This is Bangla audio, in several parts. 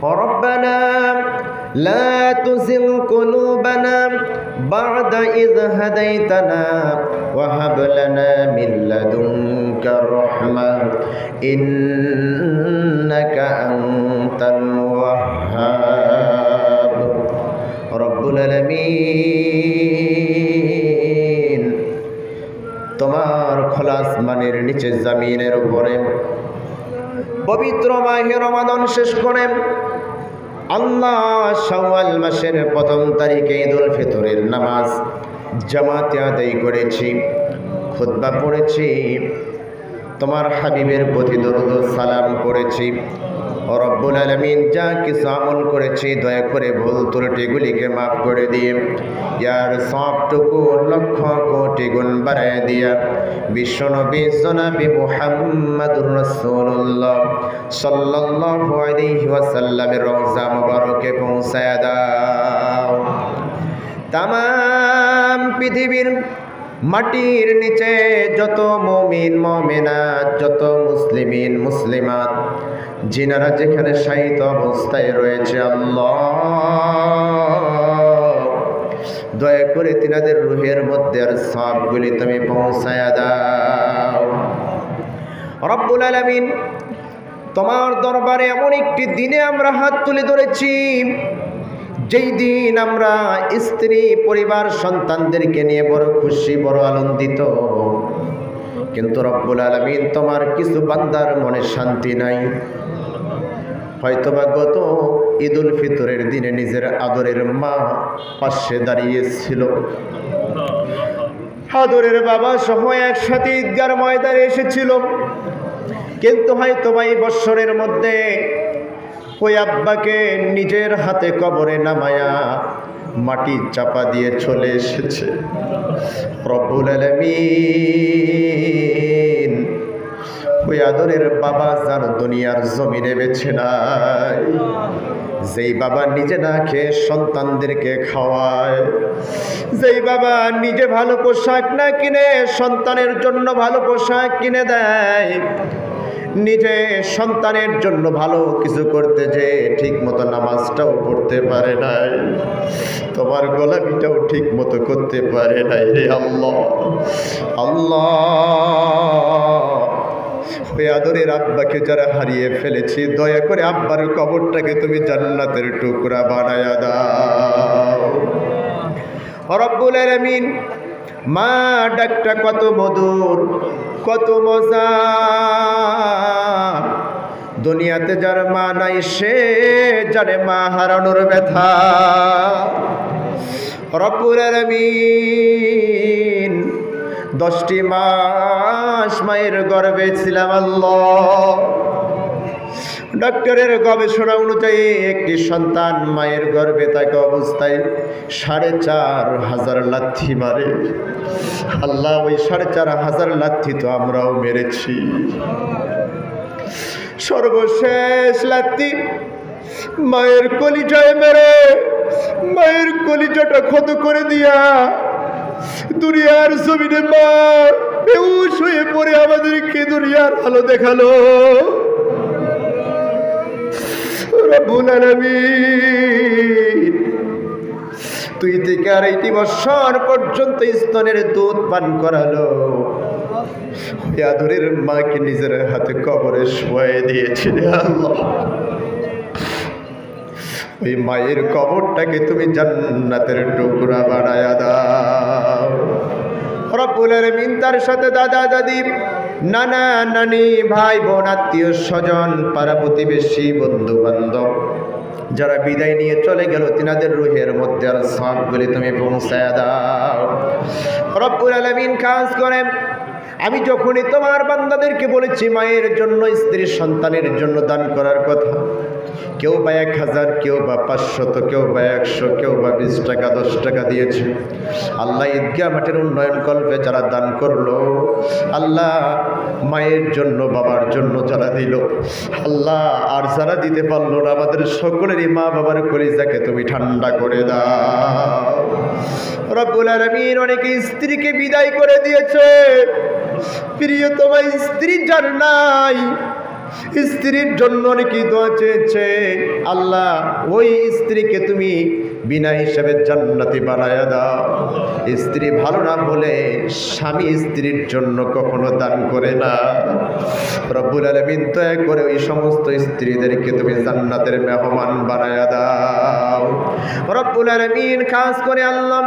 ربنا لا تزغ قلوبنا بعد إذ هديتنا وهب لنا من لدنك رحمة إنك أنت الوهاب رب العالمين তোমার খোলা আসমানের নিচে জমিনের উপরে পবিত্র মাহে রমাদান শেষ করে আল্লাহ শাওয়াল মাসের প্রথম তারিখে ঈদুল ফিতরের নামাজ জামাতে আদায় করেছি, খুতবা পড়েছি, তোমার হাবিবের প্রতি দরুদ ও সালাম করেছি। রব্বুল আলামিন যা কিছু আমল করেছি দয়া করে ভুল ত্রুটিগুলিকে মাফ করে দিয়ে ইয়ার সবটুকু লক্ষ কোটি গুণ বাড়ায় দিয়া বিশ্বনবী জনাবি মুহাম্মাদুর রাসূলুল্লাহ সাল্লাল্লাহু আলাইহি ওয়াসাল্লামের রওজা মুবারকে পৌঁছায়া দাও। তামাম পৃথিবীর মাটির নিচে যত মুমিন মুমিনাত, যত মুসলিমিন মুসলিমাত যিনারা যেখানে শায়িত অবস্থায় রয়েছে, আল্লাহ দয়া করে তিনাদের রুহের মধ্যে আর সবগুলি তুমি পৌঁছায়া দাও। রব্বুল আলামিন তোমার দরবারে এমন একটি দিনে আমরা হাত তুলে ধরেছি যেই দিন আমরা স্ত্রী পরিবার সন্তানদেরকে নিয়ে বড় খুশি, বড় আনন্দিত, কিন্তু রব্বুল আলামিন তোমার কিছু বান্দার মনে শান্তি নাই। হয়তোবা গত ঈদুল ফিতরের দিনে নিজের আদরের মা পাশে দাঁড়িয়েছিল, আদরের বাবা সহ একসাথে ঈদগার ময়দানে এসেছিল, কিন্তু হয়তোবা এই বৎসরের মধ্যে ওই আব্বাকে নিজের হাতে কবরে নামায়া মাটি চাপা দিয়ে চলে এসেছে। রব্বুল আলামিন ওই আদরের বাবা যার দুনিয়ার জমিনে বেছে নাই, যেই বাবা নিজে না খেয়ে সন্তানদেরকে খাওয়ায়, যেই বাবা নিজে ভালো পোশাক না কিনে সন্তানের জন্য ভালো পোশাক কিনে দেয়, নিজে সন্তানের জন্য ভালো কিছু করতে যে ঠিক মতো নামাজটাও পড়তে পারে নাই, তোমার গোলামিটাও ঠিক মতো করতে পারে নাই। রে আল্লাহ, আল্লাহ ওই আদরের আব্বাকে যারা হারিয়ে ফেলেছি, দয়া করে আব্বার কবরটাকে তুমি জান্নাতের টুকরা বানায়া দাও। রব্বুল আলামিন মা ডাকটা কত মধুর, কত মজা, দুনিয়াতে যার মা নাই সে জানে মা হারানোর ব্যথা। রব্বুল আলামিন 10টি মাস মায়ের গর্ভে ছিলাম আল্লাহ। ডক্টরের গবেষণা অনুযায়ী একটি সন্তান মায়ের গর্ভে থাকা অবস্থায় 4,500 লাথি মারে। আল্লাহ ওই 4,500 লাথি তো আমরাও মেরেছি। সর্বশেষ লাথি মায়ের কলিজায় মেরে মায়ের কলিজাটা ক্ষত করে দিয়া দুনিয়ার জমিনে মা বেহুশ হয়ে পড়ে আমাদেরকে দুনিয়ার আলো দেখালো। রব্বুল আলামিন 2 থেকে 2.5 বছর পর্যন্ত স্তনের দুধ পান করালো। ওই আদরের মাকে নিজের হাতে কবরে শোয়াই দিয়েছিল। আল্লাহ ওই মায়ের কবরটাকে তুমি জান্নাতের টুকরা বানায়া দাও। রব্বুল আলামিন তার সাথে দাদা দাদি, নানা নানি, ভাই বোন, আত্মীয় স্বজন, পাড়া প্রতিবেশী, বন্ধু বান্ধব যারা বিদায় নিয়ে চলে গেল, তিনাদের রুহের মধ্যে আর সবগুলি তুমি পৌঁছায়া দাও। রব্বুল আলামিন কাজ করেন। আমি যখনই তোমার বান্দাদেরকে বলেছি মায়ের জন্য, স্ত্রীর সন্তানের জন্য দান করার কথা, কেউ বা 1000, কেউ বা 500, কেউ বা 100, কেউ বা 20 টাকা 10 টাকা দিয়েছে। আল্লাহ ঈদগাহ মাঠের উন্নয়ন কল্পে যারা দান করলো, আল্লাহ মায়ের জন্য, বাবার জন্য যারা দিল, আল্লাহ আর যারা দিতে পারলো না, আমাদের সকলেরই মা বাবার কলিজাকে তুমি ঠান্ডা করে দাও। রব্বুল আলামিন অনেকে স্ত্রীকে বিদায় করে দিয়েছে। প্রিয়তমা স্ত্রী যার নাই, স্ত্রীর জন্য অনেকেই দোয়া চেয়েছে, আল্লাহ ওই স্ত্রীকে তুমি বিনা হিসাবে জান্নাতি বানায়া দাও। স্ত্রী ভালো না বলে স্বামী স্ত্রীর জন্য কখনো দান করে না। রব্বুল আলামিন দয়া করে ওই সমস্ত স্ত্রীদেরকে তুমি জান্নাতের মেহমান বানায়া দাও। রব্বুল আলামিন খাস করে আল্লাহ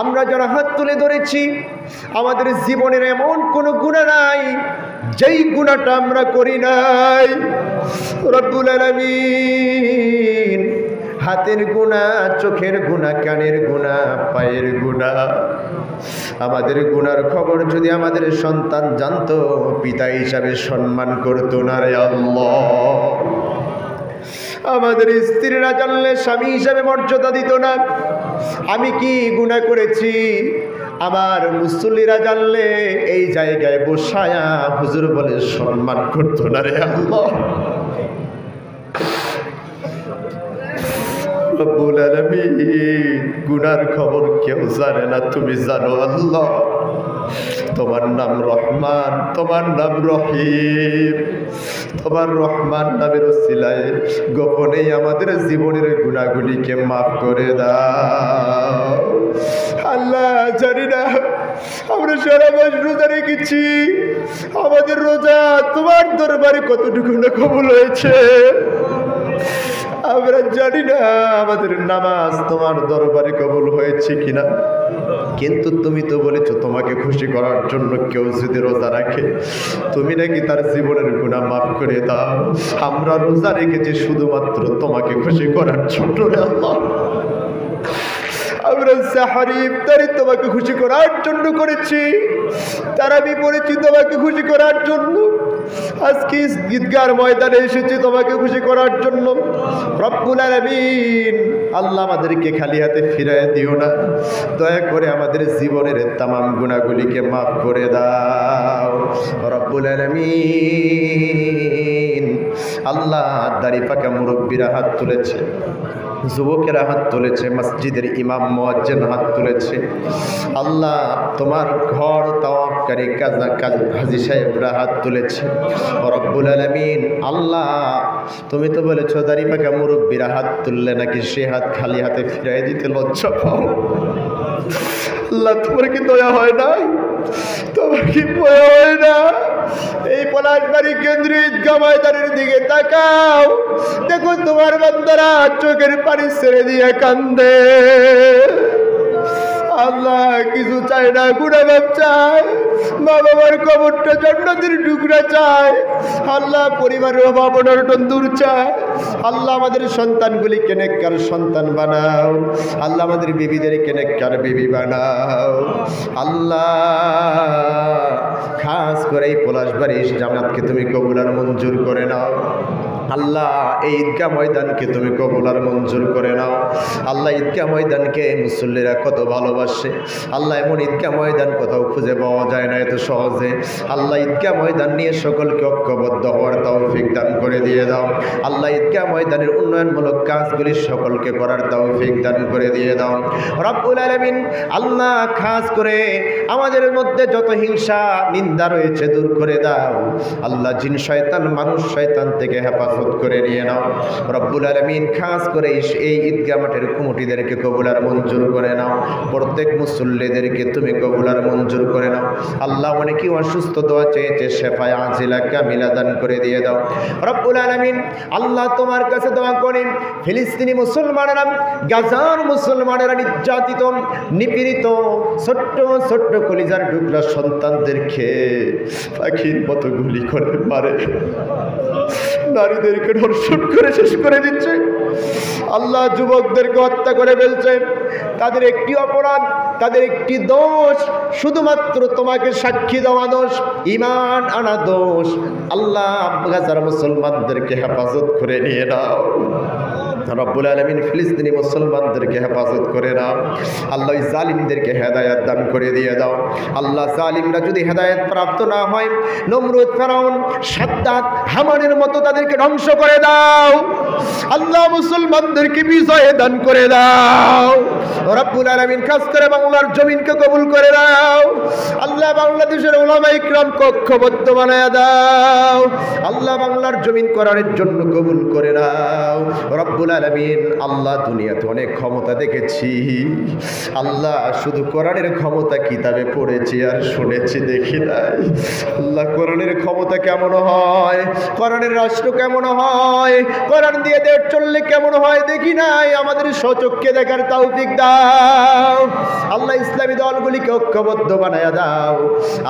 আমরা যারা হাত তুলে ধরেছি আমাদের জীবনের এমন কোনো গুনাহ নাই যেই গুনাহটা আমরা করি নাই। রব্বুল আলামিন হাতের গুনাহ, চোখের গুনাহ, কানের গুনাহ, পায়ের গুনাহ, আমাদের গুনার খবর যদি আমাদের সন্তান জানতো পিতা হিসাবে সম্মান করতো না রে আল্লাহ। আমাদের স্ত্রীরা জানলে স্বামী হিসাবে মর্যাদা দিত না। আমি কি গুনাহ করেছি আমার মুসল্লিরা জানলে এই জায়গায় বসায়া হুজুর বলে সম্মান করতো না রে আল্লাহ। রব্বুল আলামিন গুনার খবর কেউ জানে না, তুমি জানো আল্লাহ। তোমার নাম রহমান, তোমার নাম রহিম, তোমার রহমান নামের ওসিলায় গোপনেই আমাদের জীবনের গুনাহগুলিকে মাফ করে দাও আল্লাহ। জানি না আমরা সারা মাস রোজা রেখেছি, আমাদের রোজা তোমার দরবারে কতটুকু না কবুল হয়েছে আমরা জানি না, আমাদের নামাজ তোমার দরবারে কবুল হয়েছে কিনা। কিন্তু তুমি তো বলেছো তোমাকে খুশি করার জন্য কেউ যদি রোজা রাখে তুমি নাকি তার জীবনের গুনাহ মাফ করে দাও। আমরা রোজা রেখেছি শুধুমাত্র তোমাকে খুশি করার জন্য আল্লাহ। আমরা সাহারি ইফতারি তোমাকে খুশি করার জন্য করেছি, তারাবি পড়েছি তোমাকে খুশি করার জন্য, আজকে ঈদগার ময়দানে এসেছি তোমাকে খুশি করার জন্য। রব্বুল আলামিন আল্লাহ আমাদেরকে খালি হাতে ফিরিয়ে দিও না, দয়া করে আমাদের জীবনের তামাম গুনাহগুলিকে মাফ করে দাও রব্বুল আলামিন। আল্লাহ দাড়ি পাকা মুরব্বীরা হাত তুলেছে, যুবকেরা হাত তুলেছে, মসজিদের ইমাম মুয়াজ্জিন হাত তুলেছে। আল্লাহ তোমার ঘর তাওয়াফকারী হাজী সাহেবরা হাত তুলেছে রব্বুল আলামিন। আল্লাহ তুমি তো বলেছো দাড়ি পাকা মুরব্বীরা হাত তুললে নাকি সে হাত খালি হাতে ফিরাই দিতে লজ্জা পাও। আল্লাহ তোমার কি দয়া হয় না? তোমার কি দয়া হয় না? এই পলাশবাড়ি কেন্দ্রীয় ঈদগাহ ময়দানের দিকে তাকাও, দেখো তোমার বান্দারা চোখের পানি ছেড়ে দিয়ে কান্দে। আল্লাহ কিছু চায় না, গুনাহ মাফ চায়, মা বাবার কবরটা জান্নাতের টুকরা চায়। আল্লাহ পরিবারের অভাব অনটন দূর চায়। আল্লাহ আমাদের সন্তানগুলিকে নেককার সন্তান বানাও। আল্লাহ আমাদের বিবিদেরকে নেককার বিবি বানাও। আল্লাহ খাস করে এই পলাশবাড়ি জামাতকে তুমি কবুল আর মঞ্জুর করে নাও। আল্লাহ এই ঈদগাহ ময়দানকে তুমি কবুল আর মঞ্জুর করে নাও। আল্লাহ ঈদগাহ ময়দানকে মুসল্লিরা কত ভালোবাসে। আল্লাহ এমন ঈদগাহ ময়দান কোথাও খুঁজে পাওয়া যায় না এত সহজে। আল্লাহ ঈদগাহ ময়দান নিয়ে সকলকে ঐক্যবদ্ধ হওয়ার তৌফিক দান করে দিয়ে দাও। আল্লাহ ঈদগাহ ময়দানের উন্নয়নমূলক কাজগুলি সকলকে করার তৌফিক দান করে দিয়ে দাও রব্বুল আলামিন। আল্লাহ খাস করে আমাদের মধ্যে যত হিংসা নিন্দা রয়েছে দূর করে দাও। আল্লাহ জিন শয়তান মানুষ শয়তান থেকে হেফাজত করে নিয়ে নাও রব্বুল আলামিন। খাস করে এই ঈদগাহ মাঠের কমিটিদেরকে কবুল আর মঞ্জুর করে নাও। প্রত্যেক মুসল্লিদেরকে তুমি কবুল আর মঞ্জুর করে নাও। আল্লাহ অনেকেই অসুস্থ দোয়া চেয়েছে, শেফায়ে আজিলা কামিলা দান করে দিয়ে দাও রব্বুল আলামিন। আল্লাহ তোমার কাছে দোয়া করি ফিলিস্তিনি মুসলমানেরা, গাজার মুসলমানেরা নির্যাতিত নিপীড়িত ছোট্ট ছোট্ট কলিজার টুকরা সন্তানদেরকে পাখির মতো গুলি করে মারে, নারীদেরকে ধর্ষণ করে শেষ করে দিচ্ছে। আল্লাহ যুবকদেরকে হত্যা করে ফেলছে। তাদের একটি অপরাধ, তাদের একটি দোষ, শুধুমাত্র তোমাকে সাক্ষী দেওয়া দোষ, ঈমান আনা দোষ। আল্লাহ গাজার মুসলমানদেরকে হেফাজত করে নিয়ে নাও। রব্বুল আলামিন ফিলিস্তিনি মুসলমানদেরকে হেফাজত করে নাও আল্লাহ, ওই জালিমদেরকে হেদায়েত দান করে দিয়ে দাও আল্লাহ। জালিমরা যদি হেদায়েত প্রাপ্ত না হয়, নমরুদ, ফেরাউন, সাদ্দাত, হামানের মতো তাদেরকে ধ্বংস করে দাও আল্লাহ। মুসলমানদেরকে বিজয় দান করে দাও রব্বুল আলামিন। খাস করে বাংলার জমিনকে কবুল করে দাও আল্লাহ। বাংলাদেশের উলামা ইকরাম ঐক্যবদ্ধ বানায়া দাও আল্লাহ। বাংলার জমিন কোরআনের জন্য কবুল করে নাও রব্বুল আলামিন। আল্লাহ, দুনিয়াতে অনেক ক্ষমতা দেখেছি আল্লাহ, শুধু কোরআনের ক্ষমতা কিতাবে পড়েছি আর শুনেছি, দেখি নাই আল্লাহ। কোরআনের ক্ষমতা কেমন হয়, কোরআনের রাষ্ট্র কেমন হয়, কোরআন দিয়ে দেশ চললে কেমন হয় দেখি নাই। আমাদের স্বচক্ষে দেখার তৌফিক দাও আল্লাহ। ইসলামী দলগুলিকে ঐক্যবদ্ধ বানায়া দাও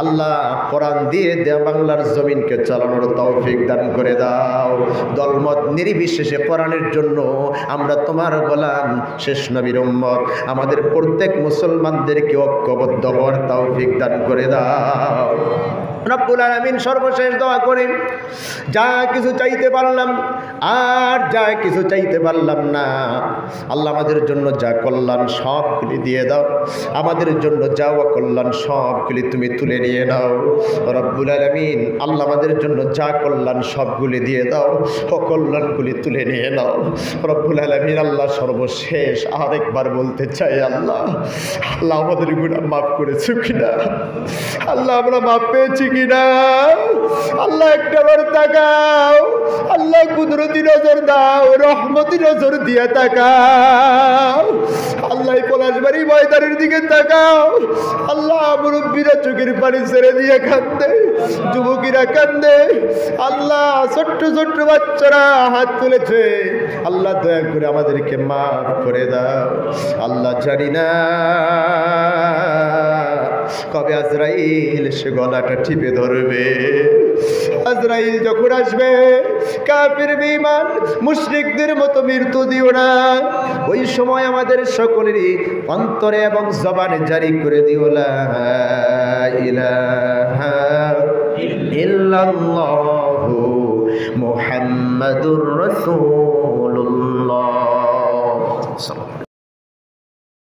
আল্লাহ। কোরআন দিয়ে বাংলার জমিনকে চালানোর তৌফিক দান করে দাও। দলমত নির্বিশেষে কোরআনের জন্য আমরা তোমার গোলাম, শেষ নবীর উম্মত। আমাদের প্রত্যেক মুসলমানদেরকে ঐক্যবদ্ধ হওয়ার তৌফিক দান করে দাও রব্বুল আলামিন। সর্বশেষ দোয়া করি, যা কিছু চাইতে পারলাম আর যা কিছু চাইতে পারলাম না আল্লাহ, আমাদের জন্য যা কল্যাণ সবগুলি দিয়ে দাও। আমাদের জন্য যা অকল্যাণ সবগুলি তুমি তুলে নিয়ে নাও রব্বুল আলামিন। আল্লাহ, আমাদের জন্য যা কল্যাণ সবগুলি দিয়ে দাও, অকল্যাণগুলি তুলে নিয়ে নাও রব্বুল আলামিন। আল্লাহ, সর্বশেষ আরেকবার বলতে চাই আল্লাহ, আল্লাহ আমাদের গুনাহ মাফ করেছো কিনা আল্লাহ, আমরা মাফ পেয়েছি কিনা আল্লাহ, একটাবার তাকাও আল্লাহ। কুদরতি নজর দাও, রহমতি নজর দিয়ে তাকাও আল্লাহ। পলাশবাড়ি ময়দানের দিকে তাকাও আল্লাহ। মুরব্বীরা চোখের পানি ছেড়ে দিয়ে কান্দে, যুবকেরা কান্দে আল্লাহ। ছোট্ট ছোট্ট বাচ্চারা হাত তুলেছে আল্লাহ, দয়া করে আমাদেরকে মাফ করে দাও আল্লাহ। জানি না কবে আজরাইল সে গলাটা টিপে ধরবে। আজরাইল যখন আসবে, কাফির বেঈমান মুশরিকদের মতো মৃত্যু দিও না। ওই সময় আমাদের সকলেরই অন্তরে এবং জবানে জারি করে দিও লা ইলাহা ইল্লাল্লাহু মুহাম্মাদুর রাসূলুল্লাহ।